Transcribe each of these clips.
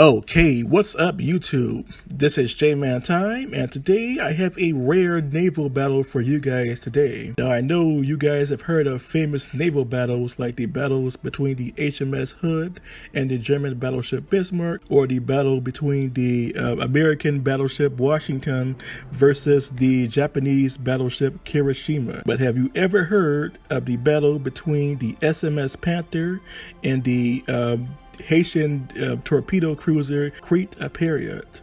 Okay, what's up YouTube? This is J-Man Time, and today I have a rare naval battle for you guys today. Now I know you guys have heard of famous naval battles like the battles between the HMS Hood and the German battleship Bismarck, or the battle between the American battleship Washington versus the Japanese battleship Kirishima. But have you ever heard of the battle between the SMS Panther and the Haitian torpedo cruiser Crête-à-Pierrot?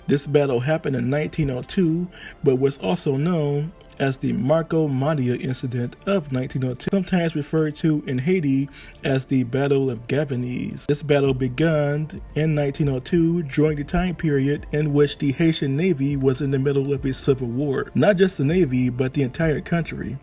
This battle happened in 1902, but was also known as the Markomannia incident of 1902, sometimes referred to in Haiti as the Battle of Gavanese. This battle began in 1902 during the time period in which the Haitian Navy was in the middle of a civil war. Not just the Navy, but the entire country.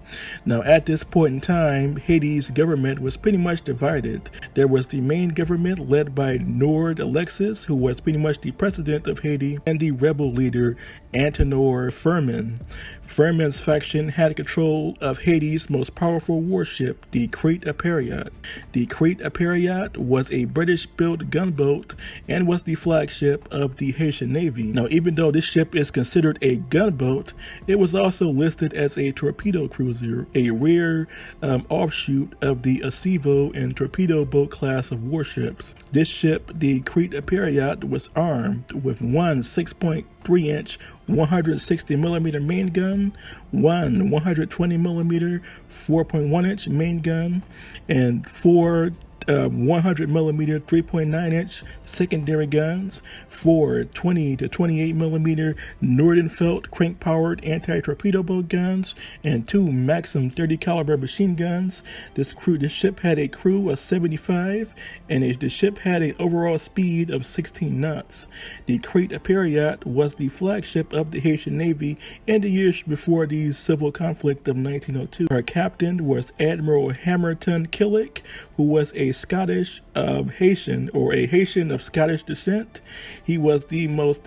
Now at this point in time, Haiti's government was pretty much divided. There was the main government led by Nord Alexis, who was pretty much the president of Haiti, and the rebel leader Antonio Firmin. Firmin's faction had control of Haiti's most powerful warship, the Crête-à-Pierrot. The Crête-à-Pierrot was a British-built gunboat and was the flagship of the Haitian Navy. Now, even though this ship is considered a gunboat, it was also listed as a torpedo cruiser, a rare offshoot of the Acevo and torpedo boat class of warships. This ship, the Crête-à-Pierrot, was armed with one 6.3-inch 160mm main gun, one 120mm 4.1-inch main gun, and four 100mm 3.9-inch secondary guns, four 20 to 28mm Nordenfeldt crank-powered anti-torpedo boat guns, and two Maxim 30 caliber machine guns. This ship had a crew of 75, and the ship had an overall speed of 16 knots. The Crête-à-Pierrot was the flagship of the Haitian Navy in the years before the civil conflict of 1902. Her captain was Admiral Hamilton Killick, who was a Scottish Haitian, or a Haitian of Scottish descent. He was the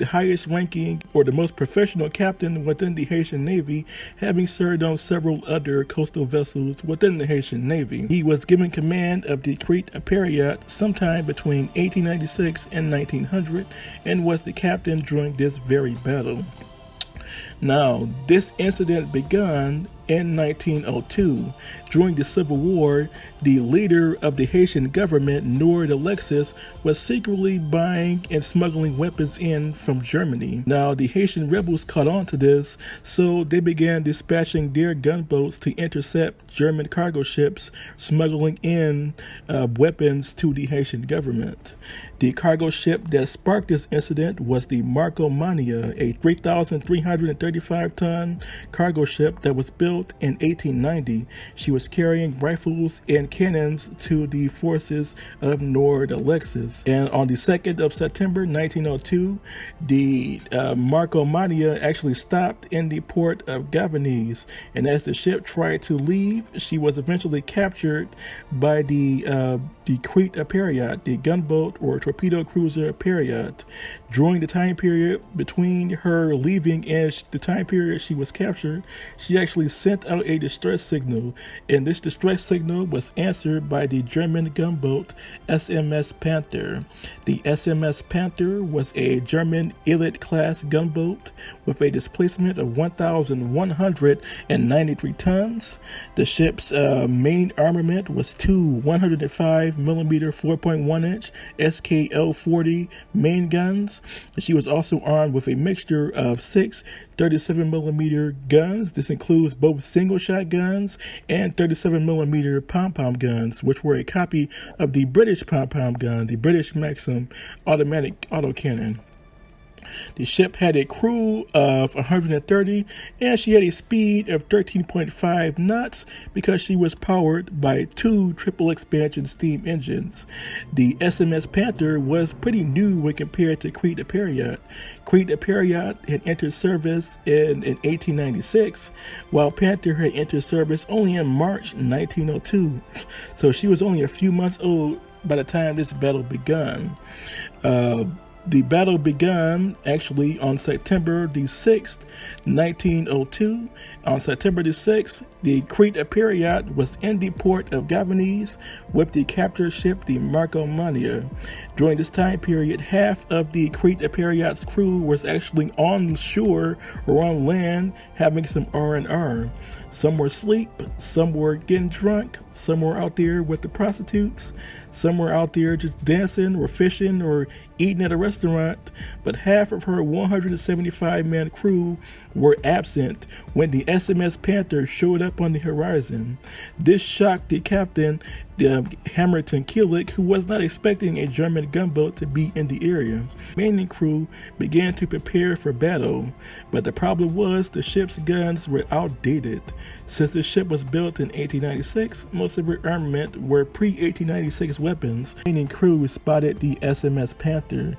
highest ranking, or the most professional captain within the Haitian Navy, having served on several other coastal vessels within the Haitian Navy. He was given command of the Crête-à-Pierrot sometime between 1896 and 1900, and was the captain during this very battle. Now, this incident began in 1902. During the Civil War, the leader of the Haitian government, Nord Alexis, was secretly buying and smuggling weapons in from Germany. Now, the Haitian rebels caught on to this, so they began dispatching their gunboats to intercept German cargo ships smuggling in weapons to the Haitian government. The cargo ship that sparked this incident was the Markomannia, a 3,335-ton cargo ship that was built in 1890. She was carrying rifles and cannons to the forces of Nord Alexis. And on the 2nd of September 1902, the Markomannia actually stopped in the port of Gavanese. And as the ship tried to leave, she was eventually captured by the Crête-à-Pierrot, the gunboat or torpedo cruiser Pierrot. During the time period between her leaving and the time period she was captured, she actually sent out a distress signal, and this distress signal was answered by the German gunboat SMS Panther. The SMS Panther was a German Elite-class gunboat with a displacement of 1,193 tons. The ship's main armament was two 105mm 4.1-inch SKL-40 main guns. She was also armed with a mixture of six 37mm guns. This includes both single-shot guns and 37mm pom-pom guns, which were a copy of the British pom-pom gun, the British Maxim automatic autocannon. The ship had a crew of 130, and she had a speed of 13.5 knots because she was powered by two triple expansion steam engines. The SMS Panther was pretty new when compared to Crête-à-Pierrot. Crête-à-Pierrot had entered service in 1896, while Panther had entered service only in March 1902. So she was only a few months old by the time this battle began. The battle began actually on September the 6th, 1902. On September the 6th, the Crête-à-Pierrot was in the port of Gavini's with the captured ship the Markomannia. During this time period, half of the Crête-à-Pierrot's crew was actually on shore or on land having some R&R. Some were asleep, some were getting drunk, some were out there with the prostitutes, some were out there just dancing or fishing or eating at a restaurant, but half of her 175-man crew were absent when the SMS Panther showed up on the horizon. This shocked the captain, Hamilton Killick, who was not expecting a German gunboat to be in the area. The remaining crew began to prepare for battle, but the problem was the ship's guns were outdated. Since the ship was built in 1896, most of her armament were pre-1896 weapons. The remaining crew spotted the SMS Panther.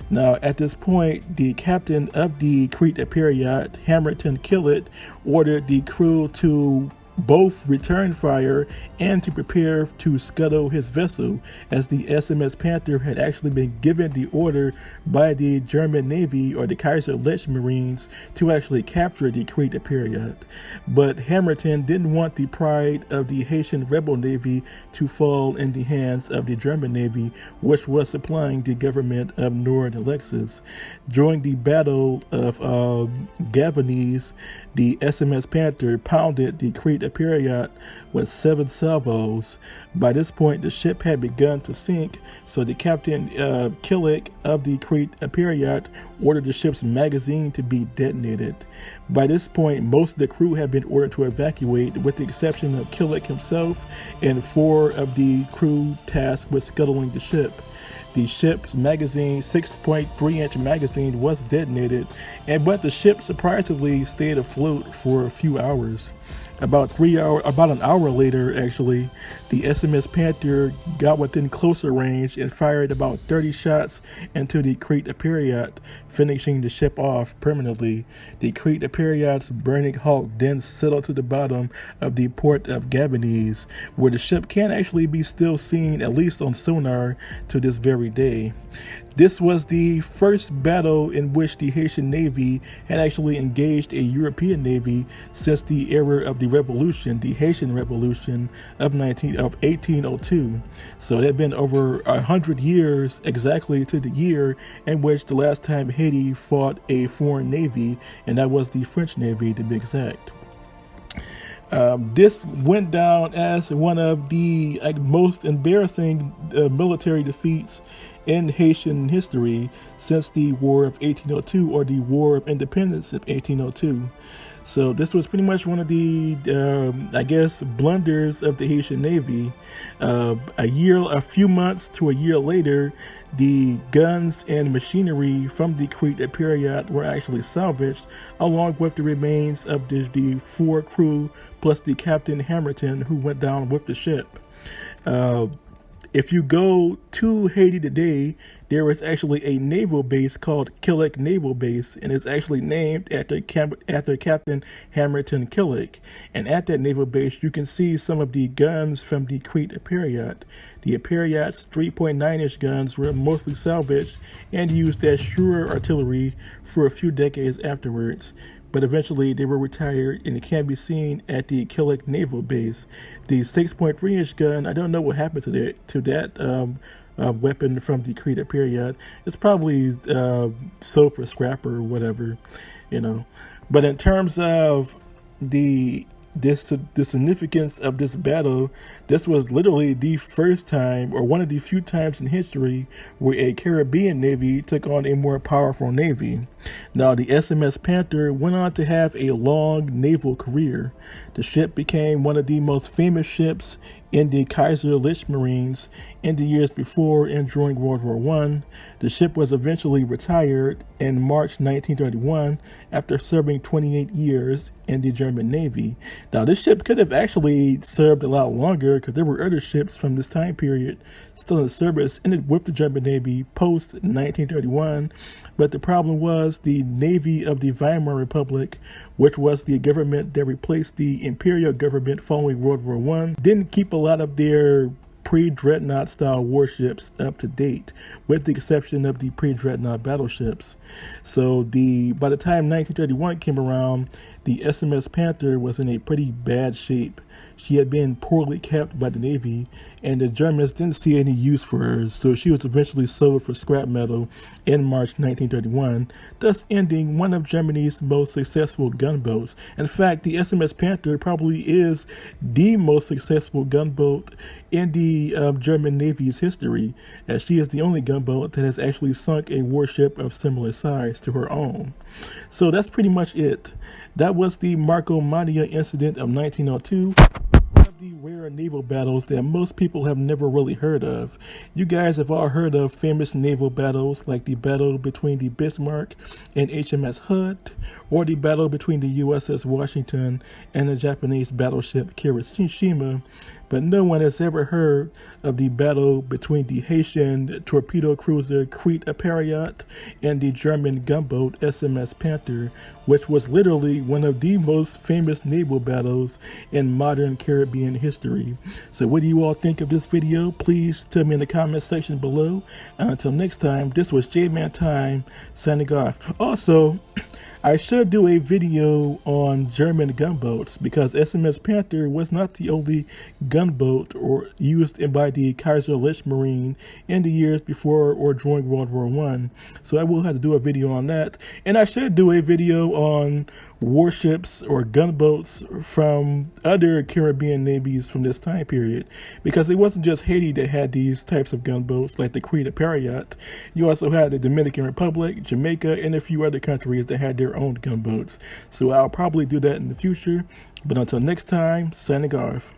Now, at this point, the captain of the Crête-à-Pierrot, Hamilton Killick, ordered the crew to both return fire and to prepare to scuttle his vessel, as the SMS Panther had actually been given the order by the German Navy or the Kaiserliche Marines to actually capture the Crête-à-Pierrot. But Hamilton didn't want the pride of the Haitian rebel navy to fall in the hands of the German Navy, which was supplying the government of Nord Alexis. During the Battle of Gavini's, the SMS Panther pounded the Crête-à-Pierrot with 7 salvos. By this point, the ship had begun to sink, so the captain Killick of the Crête-à-Pierrot ordered the ship's magazine to be detonated. By this point, most of the crew had been ordered to evacuate, with the exception of Killick himself and 4 of the crew tasked with scuttling the ship. The ship's magazine, 6.3-inch magazine, was detonated, but the ship surprisingly stayed afloat for a few hours. About an hour later, actually, the SMS Panther got within closer range and fired about 30 shots into the Crête-à-Pierrot, finishing the ship off permanently. The Crête-à-Pierrot's burning hulk then settled to the bottom of the port of Gavini's, where the ship can actually be still seen, at least on sonar, to this very day. This was the first battle in which the Haitian Navy had actually engaged a European Navy since the era of the Revolution, the Haitian Revolution of 1802. So it had been over 100 years exactly to the year in which the last time Haiti fought a foreign navy, and that was the French Navy to be exact. This went down as one of the most embarrassing military defeats in Haitian history since the War of 1802, or the War of Independence of 1802. So this was pretty much one of the, blunders of the Haitian Navy. A few months to a year later, the guns and machinery from the Crête-à-Pierrot were actually salvaged, along with the remains of the 4 crew plus the Captain Hamilton, who went down with the ship. If you go to Haiti today, there is actually a naval base called Killick Naval Base, and it's actually named after Captain Hamilton Killick. And at that naval base, you can see some of the guns from the Crête-à-Pierrot. The Pierrot's 3.9-inch guns were mostly salvaged and used as sure artillery for a few decades afterwards, but eventually they were retired, and it can be seen at the Killick Naval Base. The 6.3-inch gun, I don't know what happened to that weapon from the Crête-à-Pierrot. It's probably sold for scrap or whatever, But in terms of the significance of this battle, this was literally the first time, or one of the few times in history, where a Caribbean navy took on a more powerful navy. Now, the SMS Panther went on to have a long naval career. The ship became one of the most famous ships in the Kaiserliche Marines in the years before and during World War I. The ship was eventually retired in March 1931 after serving 28 years in the German Navy. Now, this ship could have actually served a lot longer, because there were other ships from this time period still in service with the German Navy post 1931. But the problem was the Navy of the Weimar Republic, which was the government that replaced the imperial government following World War I, didn't keep a lot of their pre-dreadnought style warships up to date, with the exception of the pre-dreadnought battleships. So by the time 1931 came around, the SMS Panther was in a pretty bad shape. She had been poorly kept by the Navy, and the Germans didn't see any use for her, so she was eventually sold for scrap metal in March 1931, thus ending one of Germany's most successful gunboats. In fact, the SMS Panther probably is the most successful gunboat in the German Navy's history, as she is the only gunboat that has actually sunk a warship of similar size to her own. So that's pretty much it. That was the Markomannia incident of 1902. The rare naval battles that most people have never really heard of. You guys have all heard of famous naval battles like the battle between the Bismarck and HMS Hood, or the battle between the USS Washington and the Japanese battleship Kirishima, but no one has ever heard of the battle between the Haitian torpedo cruiser Crête-à-Pierrot and the German gunboat SMS Panther, which was literally one of the most famous naval battles in modern Caribbean history. So what do you all think of this video? Please tell me in the comment section below. Until next time, this was J-Man Time signing off. Also, I should do a video on German gunboats, because SMS Panther was not the only gunboat used by the Kaiserliche Marine in the years before or during World War I. So I will have to do a video on that. And I should do a video on warships or gunboats from other Caribbean navies from this time period, because it wasn't just Haiti that had these types of gunboats like the Crête-à-Pierrot. You also had the Dominican Republic, Jamaica, and a few other countries that had their own gunboats. So I'll probably do that in the future. But until next time, signing off.